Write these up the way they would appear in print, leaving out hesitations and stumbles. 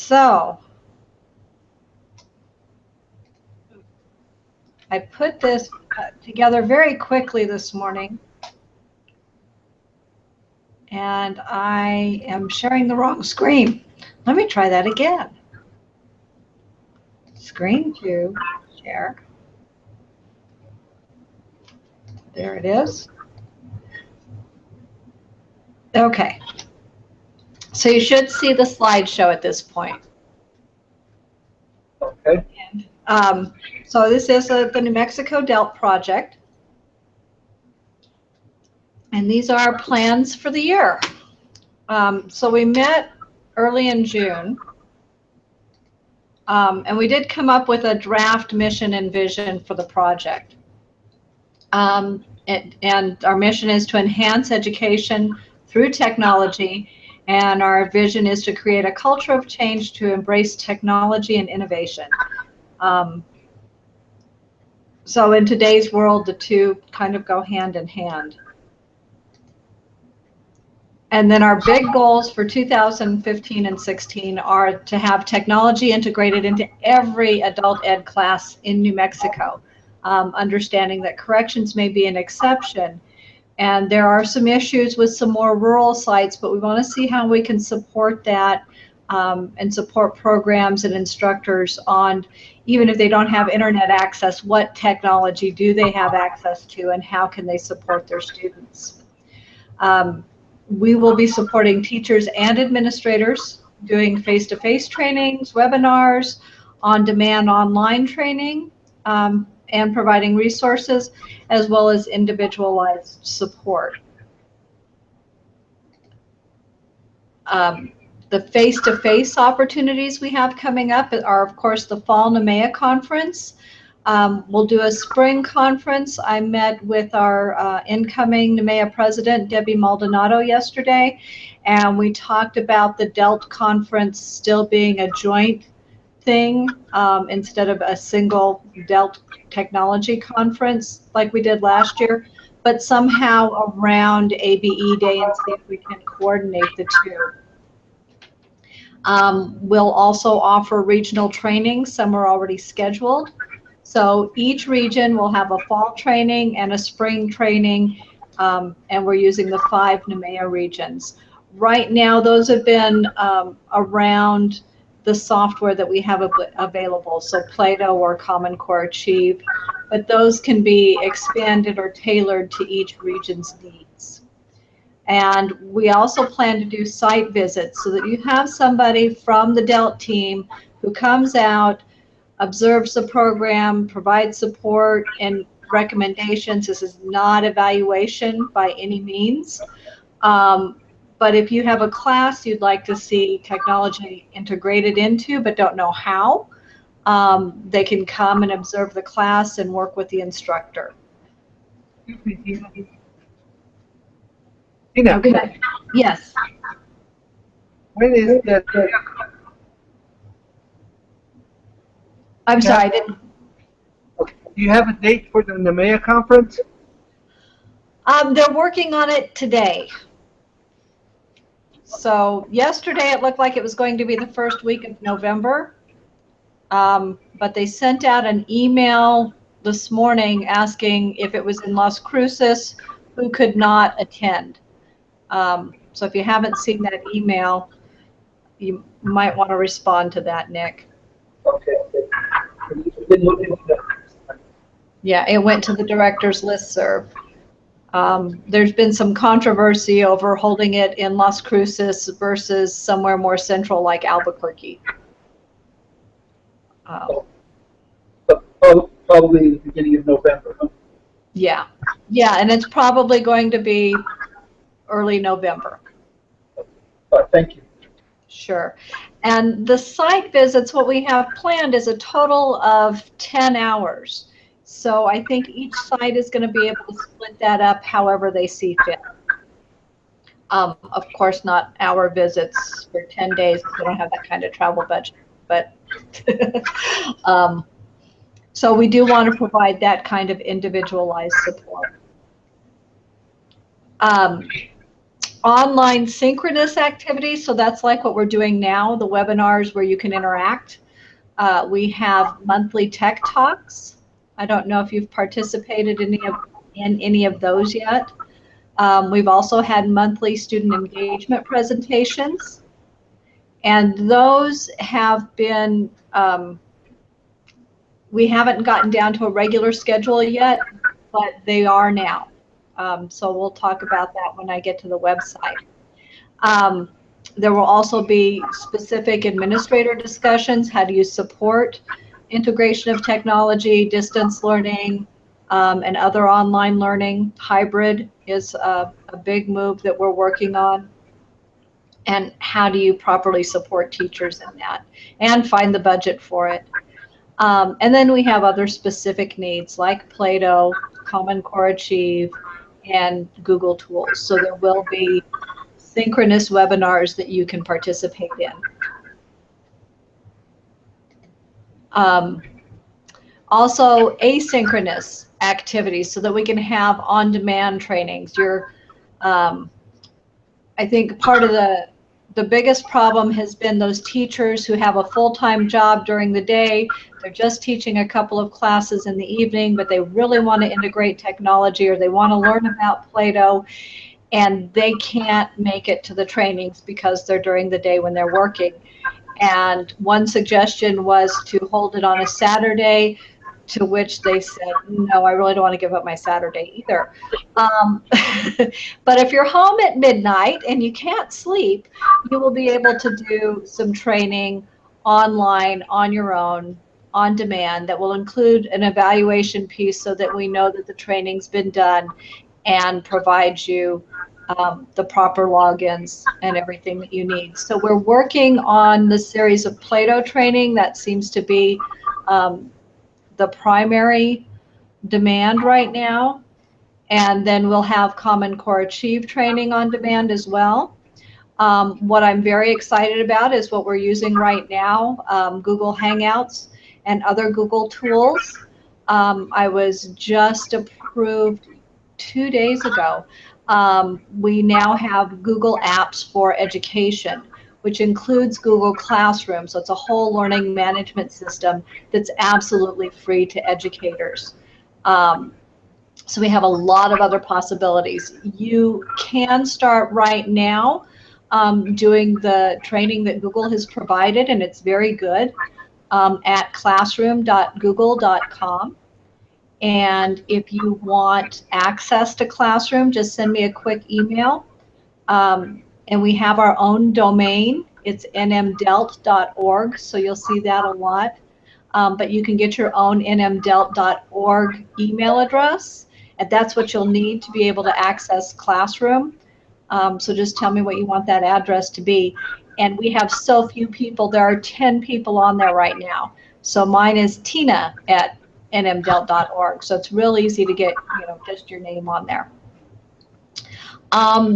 So I put this together very quickly this morning, and I am sharing the wrong screen. Let me try that again. Screen 2, share. There it is. Okay. So you should see the slideshow at this point. Okay. So this is the New Mexico DELT project. And these are our plans for the year. So we met early in June. And we did come up with a draft mission and vision for the project. And our mission is to enhance education through technology, and our vision is to create a culture of change to embrace technology and innovation. So in today's world, the two kind of go hand in hand. And then our big goals for 2015 and 16 are to have technology integrated into every adult ed class in New Mexico, understanding that corrections may be an exception. And there are some issues with some more rural sites, but we want to see how we can support that and support programs and instructors on, even if they don't have internet access, what technology do they have access to and how can they support their students. We will be supporting teachers and administrators doing face-to-face trainings, webinars, on-demand online training, and providing resources as well as individualized support. The face-to-face opportunities we have coming up are, of course, the Fall NMEA Conference. We'll do a spring conference. I met with our incoming NMEA president, Debbie Maldonado, yesterday, and we talked about the DELT conference still being a joint thing instead of a single DELT technology conference like we did last year, but somehow around ABE Day and see if we can coordinate the two. We'll also offer regional training. Some are already scheduled. So each region will have a fall training and a spring training, and we're using the 5 NMEA regions. Right now, those have been around the software that we have available, so Plato or Common Core Achieve, but those can be expanded or tailored to each region's needs. And we also plan to do site visits so that you have somebody from the DELT team who comes out, observes the program, provides support and recommendations. This is not evaluation by any means. But if you have a class you'd like to see technology integrated into but don't know how, they can come and observe the class and work with the instructor. Okay. Yes. When is that? I'm sorry, I didn't. Okay. Do you have a date for the NMEA conference? They're working on it today. So yesterday it looked like it was going to be the first week of November, but they sent out an email this morning asking if it was in Las Cruces, who could not attend. So if you haven't seen that email, you might want to respond to that, Nick. Okay. Yeah, it went to the director's listserv. There's been some controversy over holding it in Las Cruces versus somewhere more central like Albuquerque. Probably the beginning of November. Yeah, and it's probably going to be early November. Thank you. Sure. And the site visits, what we have planned is a total of 10 hours. So I think each site is going to be able to split that up however they see fit. Of course, not hour visits for 10 days because we don't have that kind of travel budget. But so we do want to provide that kind of individualized support. online synchronous activities, so that's like what we're doing now, the webinars where you can interact. We have monthly tech talks. I don't know if you've participated in any of those yet. We've also had monthly student engagement presentations, and those have been, we haven't gotten down to a regular schedule yet, but they are now. So we'll talk about that when I get to the website. There will also be specific administrator discussions. How do you support integration of technology, distance learning, and other online learning? Hybrid is a big move that we're working on. And how do you properly support teachers in that and find the budget for it? And then we have other specific needs like Play-Doh, Common Core Achieve, and Google Tools. So there will be synchronous webinars that you can participate in. Also asynchronous activities so that we can have on-demand trainings. I think part of the biggest problem has been those teachers who have a full-time job during the day. They're just teaching a couple of classes in the evening, but they really want to integrate technology or they want to learn about Play-Doh, and they can't make it to the trainings because they're during the day when they're working. And one suggestion was to hold it on a Saturday, to which they said, no, I really don't want to give up my Saturday either. But if you're home at midnight and you can't sleep, you will be able to do some training online on your own, on demand, that will include an evaluation piece so that we know that the training's been done and provide you the proper logins and everything that you need. So we're working on the series of Play-Doh training. That seems to be the primary demand right now. And then we'll have Common Core Achieve training on demand as well. What I'm very excited about is what we're using right now, Google Hangouts and other Google tools. I was just approved 2 days ago. We now have Google Apps for Education, which includes Google Classroom. So it's a whole learning management system that's absolutely free to educators. So we have a lot of other possibilities. You can start right now doing the training that Google has provided, and it's very good, at classroom.google.com. And if you want access to Classroom, just send me a quick email. And we have our own domain. It's nmdelt.org, so you'll see that a lot. But you can get your own nmdelt.org email address, and that's what you'll need to be able to access Classroom. So just tell me what you want that address to be. And we have so few people. There are 10 people on there right now. So mine is Tina at nmdelt.org. So it's real easy to get, just your name on there.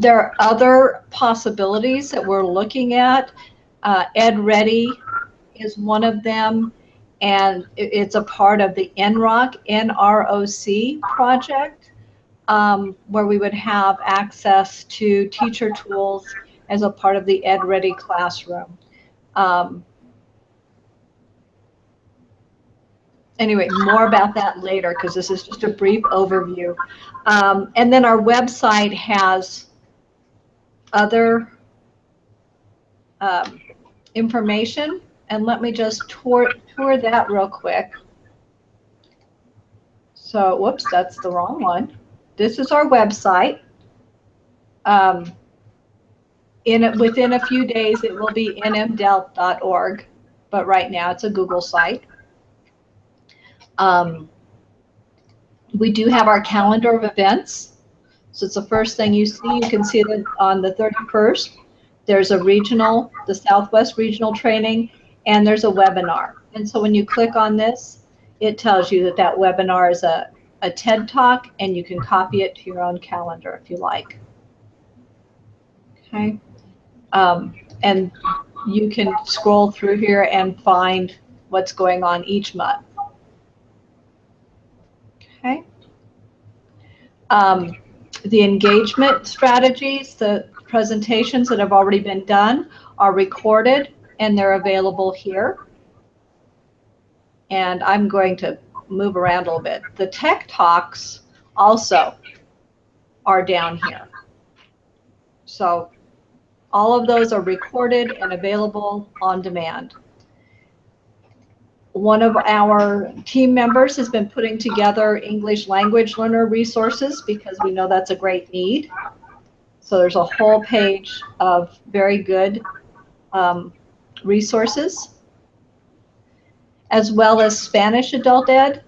There are other possibilities that we're looking at. EdReady is one of them, and it's a part of the NROC project, where we would have access to teacher tools as a part of the EdReady classroom. Anyway, more about that later because this is just a brief overview. And then our website has other information, and let me just tour that real quick. So, whoops, that's the wrong one. This is our website. Within a few days, it will be nmdelt.org, but right now it's a Google site. We do have our calendar of events. So it's the first thing you see. You can see that on the 31st, there's the Southwest Regional Training, and there's a webinar. And so when you click on this, it tells you that that webinar is a TED Talk, and you can copy it to your own calendar if you like. Okay. And you can scroll through here and find what's going on each month. Okay. The engagement strategies, the presentations that have already been done are recorded and they're available here. And I'm going to move around a little bit. The tech talks also are down here. So all of those are recorded and available on demand. One of our team members has been putting together English language learner resources because we know that's a great need. So there's a whole page of very good resources, as well as Spanish adult ed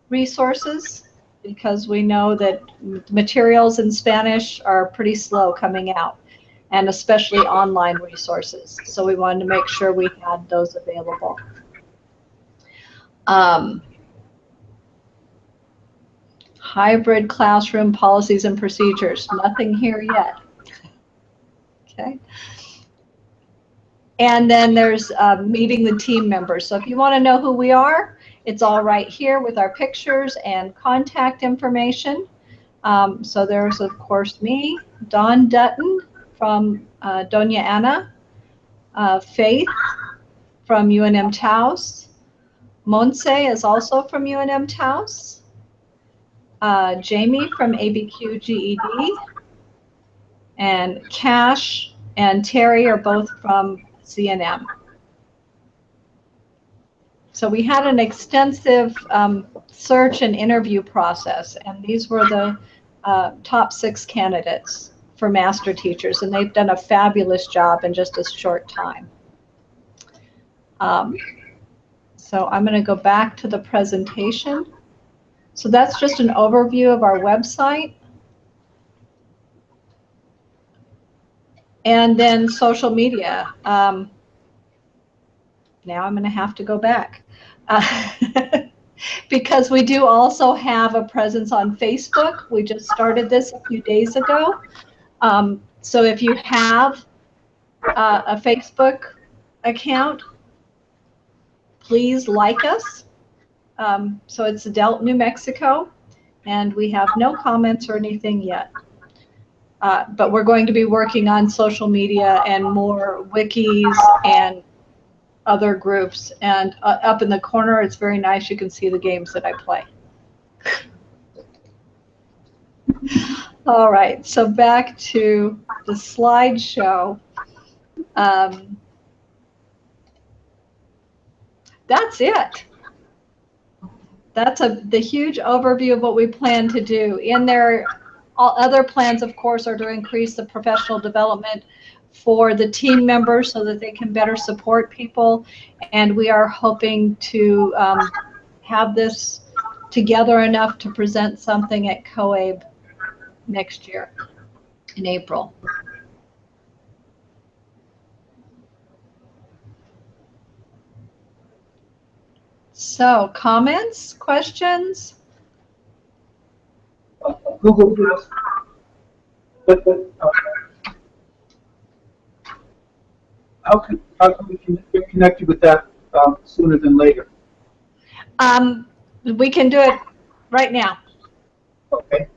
resources, because we know that materials in Spanish are pretty slow coming out, and especially online resources. So we wanted to make sure we had those available. Hybrid classroom policies and procedures, nothing here yet. Okay. And then there's meeting the team members. So if you want to know who we are, it's all right here with our pictures and contact information. So there's, of course, me, Dawn Dutton from Doña Ana, Faith from UNM Taos, Montse is also from UNM Taos, Jamie from ABQ GED, and Cash and Terry are both from CNM. So we had an extensive search and interview process, and these were the top 6 candidates for master teachers, and they've done a fabulous job in just a short time. So I'm going to go back to the presentation. So that's just an overview of our website. And then social media. Now I'm going to have to go back. Because we do also have a presence on Facebook. We just started this a few days ago. So if you have a Facebook account, please like us. So it's DELT New Mexico, and we have no comments or anything yet. But we're going to be working on social media and more wikis and other groups. And up in the corner, it's very nice. You can see the games that I play. All right, so back to the slideshow. That's it. That's the huge overview of what we plan to do. In there, all other plans, of course, are to increase the professional development for the team members so that they can better support people. And we are hoping to have this together enough to present something at COABE next year in April. So, comments, questions? Google Plus. But how can we get connected with that sooner than later? We can do it right now. Okay.